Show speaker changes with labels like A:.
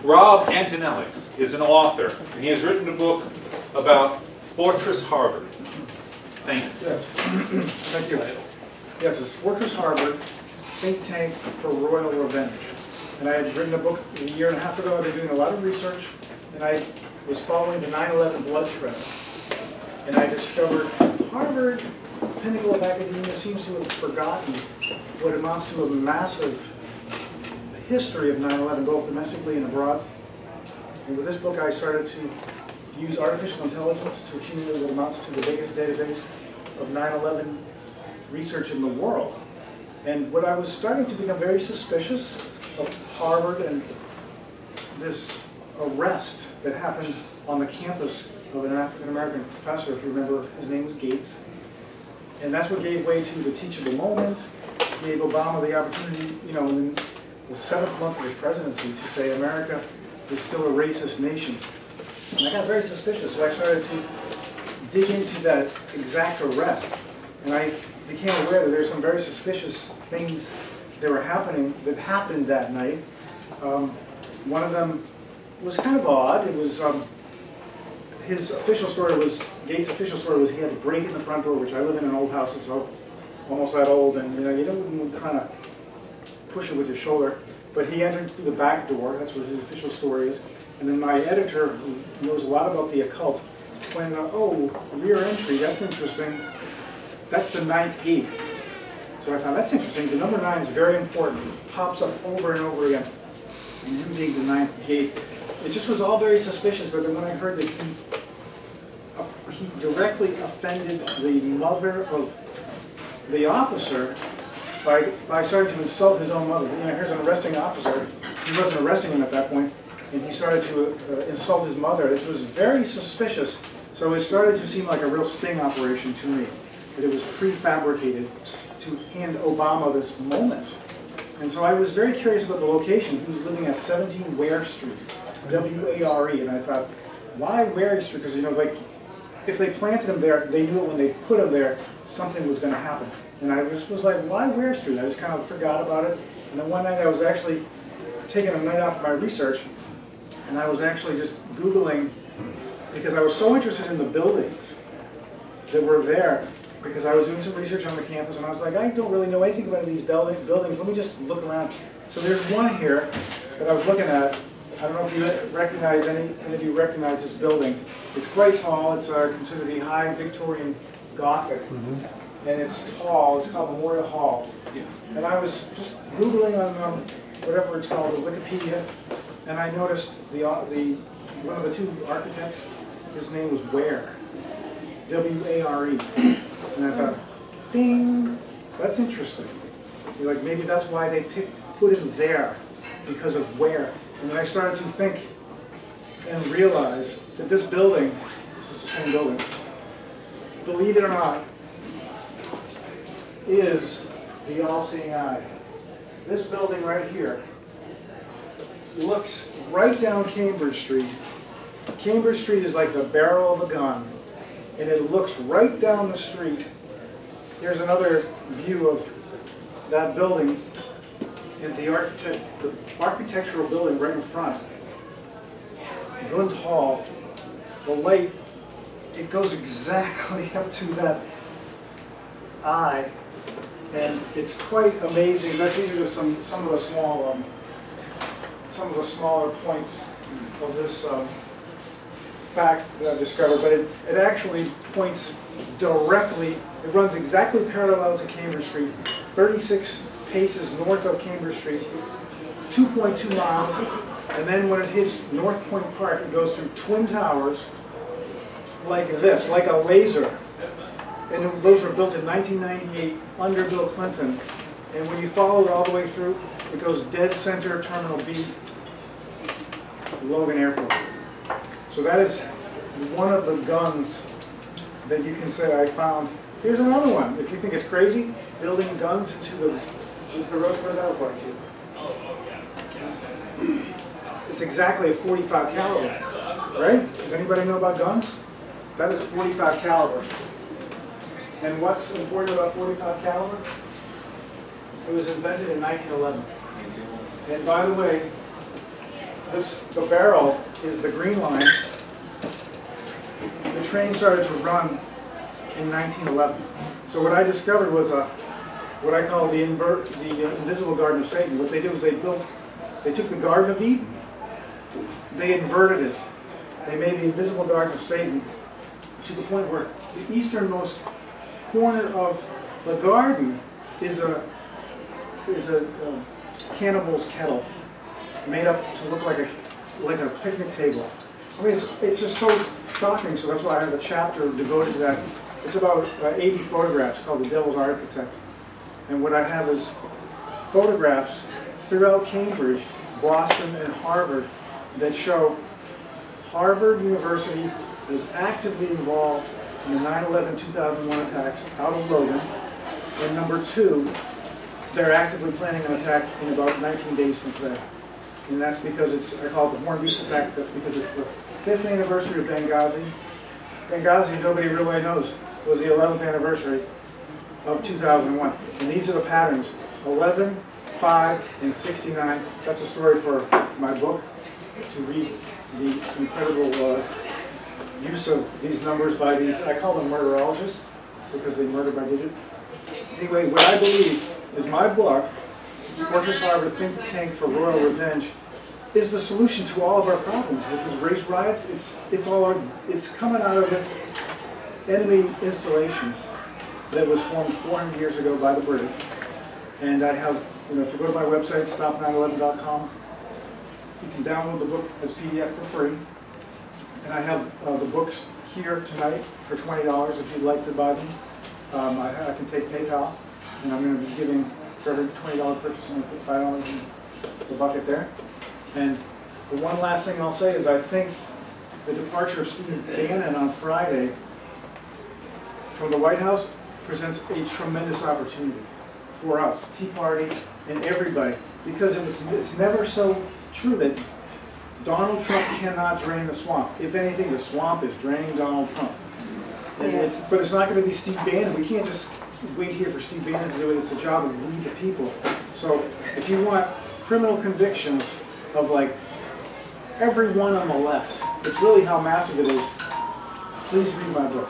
A: Rob Antonellis is an author, and he has written a book about Fortress Harvard. Thank you.
B: Yes. Thank you. Yes, it's Fortress Harvard, Think Tank for Royal Revenge. And I had written a book a year and a half ago. I've been doing a lot of research, and I was following the 9/11 blood shred. And I discovered Harvard, pinnacle of academia, seems to have forgotten what amounts to a massive history of 9/11, both domestically and abroad. And with this book, I started to use artificial intelligence to accumulate what amounts to the biggest database of 9/11 research in the world. And what I was starting to become very suspicious of Harvard and this arrest that happened on the campus of an African-American professor, if you remember, his name was Gates. And that's what gave way to the teachable moment, gave Obama the opportunity, you know, in the 7th month of his presidency to say America is still a racist nation. And I got very suspicious, so I started to dig into that exact arrest. And I became aware that there's some very suspicious things that were happening, that happened that night. One of them was kind of odd. It was, his official story was, Gates' official story was he had to break in the front door, which I live in an old house that's almost that old, and you know, you don't kind of push it with your shoulder. But he entered through the back door, that's what his official story is. And then my editor, who knows a lot about the occult, pointed out, oh, rear entry, that's interesting. That's the 9th gate. So I thought, that's interesting. The number 9 is very important. It pops up over and over again. And him being the 9th gate. It just was all very suspicious, but then when I heard that he directly offended the mother of the officer by starting to insult his own mother. You know, here's an arresting officer. He wasn't arresting him at that point, and he started to insult his mother. It was very suspicious. So it started to seem like a real sting operation to me. That it was prefabricated to hand Obama this moment. And so I was very curious about the location. He was living at 17 Ware Street, W-A-R-E, and I thought, why Ware Street? Because, you know, like, if they planted him there, they knew it when they put him there, something was going to happen. And I just was like, why Ware Street? I just kind of forgot about it. And then one night I was actually taking a night off of my research, and I was actually just Googling, because I was so interested in the buildings that were there, because I was doing some research on the campus, and I was like, I don't really know anything about these buildings. Let me just look around. So there's one here that I was looking at. I don't know if you recognize, any of you recognize this building. It's quite tall. It's considered to be high Victorian Gothic. And it's tall. It's called Memorial Hall. And I was just Googling on whatever it's called, the Wikipedia, and I noticed one of the two architects, his name was Ware. W-A-R-E. And I thought, ding, that's interesting. Like, maybe that's why they put him there, because of Ware. And then I started to think and realize that this building, this is the same building, believe it or not, is the all-seeing eye. This building right here looks right down Cambridge Street. Cambridge Street is like the barrel of a gun, and it looks right down the street. Here's another view of that building, and the architectural building right in front. Gund Hall, the light, it goes exactly up to that eye, and it's quite amazing. These are just some of the smaller points of this fact that I've discovered, but it actually points directly, it runs exactly parallel to Cambridge Street, 36 paces north of Cambridge Street, 2.2 miles, and then when it hits North Point Park, it goes through Twin Towers like this, like a laser. And those were built in 1998 under Bill Clinton. And when you follow it all the way through, it goes dead center, Terminal B, Logan Airport. So that is one of the guns that you can say I found. Here's another one. If you think it's crazy, building guns into the Rosebud, that look like you. It's exactly a .45 caliber, right? Does anybody know about guns? That is .45 caliber. And what's important about .45 caliber? It was invented in 1911. And by the way, the barrel is the green line. The train started to run in 1911. So what I discovered was what I call the invisible Garden of Satan. What they did was they took the Garden of Eden, they inverted it. They made the invisible Garden of Satan to the point where the easternmost corner of the garden is a cannibal's kettle, made up to look like a picnic table. I mean, it's just so shocking. So that's why I have a chapter devoted to that. It's about 80 photographs called The Devil's Architect. And what I have is photographs throughout Cambridge, Boston, and Harvard that show Harvard University was actively involved in the 9/11/2001 attacks out of Logan. And number two, they're actively planning an attack in about 19 days from today. And that's because I call it the Horn Beach attack. That's because it's the 5th anniversary of Benghazi. Benghazi, nobody really knows, was the 11th anniversary of 2001. And these are the patterns, 11, 5, and 69. That's a story for my book, to read the incredible use of these numbers by these, I call them murderologists, because they murder by digit. Anyway, what I believe is my book, Fortress Harbor Think Tank for Royal Revenge, is the solution to all of our problems with these race riots. It's coming out of this enemy installation that was formed 400 years ago by the British. And I have, if you go to my website, stop911.com, you can download the book as PDF for free. And I have the books here tonight for $20 if you'd like to buy them. I can take PayPal, and I'm going to be giving, for every $20 purchase, I'm going to put $5 in the bucket there. And the one last thing I'll say is I think the departure of Steve Bannon on Friday from the White House presents a tremendous opportunity for us, Tea Party, and everybody, because it's never so true that Donald Trump cannot drain the swamp. If anything, the swamp is draining Donald Trump. And but it's not going to be Steve Bannon. We can't just wait here for Steve Bannon to do it. It's the job of we, the people. So if you want criminal convictions of like everyone on the left, it's really how massive it is. Please read my book.